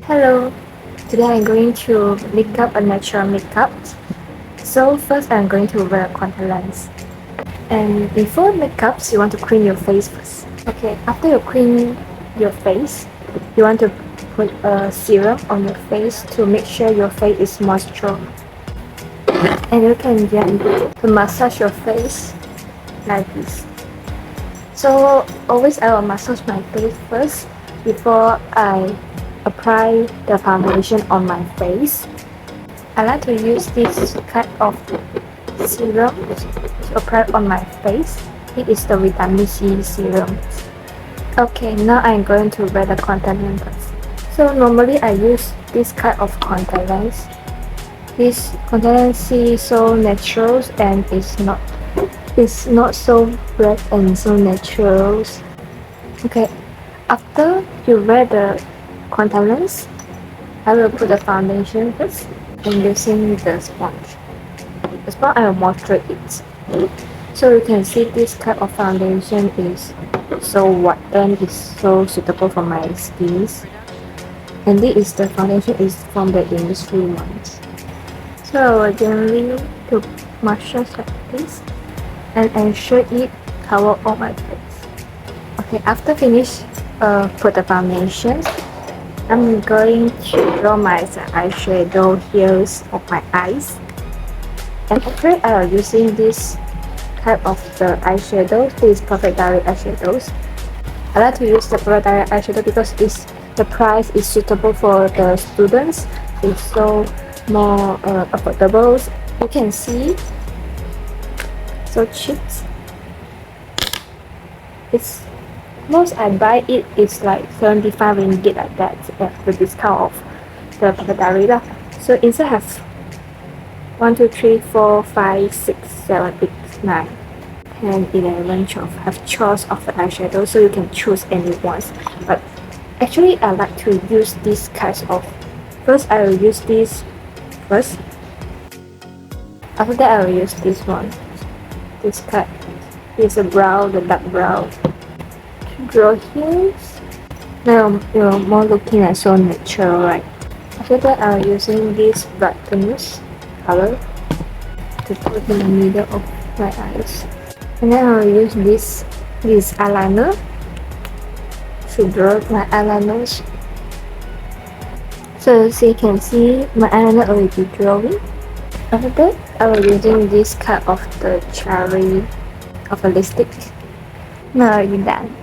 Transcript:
Hello, today I'm going to make up a natural makeup. So first I'm going to wear a contact lens. And before makeups, you want to clean your face first. Okay, after you clean your face, you want to put a serum on your face to make sure your face is moisture. And you can get to massage your face like this. So always I will massage my face first before I apply the foundation on my face. I like to use this kind of serum to apply on my face. It is the vitamin C serum. Okay, now I'm going to wear the contact lens first. So normally I use this kind of contact lens. This contact lens is so natural and it's not so black and so natural. Okay, after you wear the contact lens, I will put the foundation first and using the sponge. The sponge I will moisturize it. So you can see this type of foundation is so white and is so suitable for my skin. And this is the foundation is from the industry ones. So I will gently to massage like this and ensure it cover all my face. Okay, after finish put the foundation, I'm going to draw my eyeshadow here of my eyes. And actually I am using this type of the eyeshadow. This is Perfect Diary eyeshadows. I like to use the Perfect Diary eyeshadow because the price is suitable for the students. It's so more affordable. You can see so cheap. It's most I buy it is like 75 ringgit like that at the discount of the Perfect Diary lah. So inside have 1, 2, 3, 4, 5, 6, 7, 8, 9, 10, 11, 12. Have choice of the eyeshadow, so you can choose any ones. But actually, I like to use this kinds of. First, I will use this first. After that, I will use this one. This cut is a brown, the dark brown. To draw here. Now you're more looking at so natural, right? After that, I'm using this brightness color to put in the middle of my eyes. And then I'll use this eyeliner to draw my eyeliners. So as you can see, my eyeliner already drawing. After that, I will using this kind of the cherry of a lipstick. Now you're done.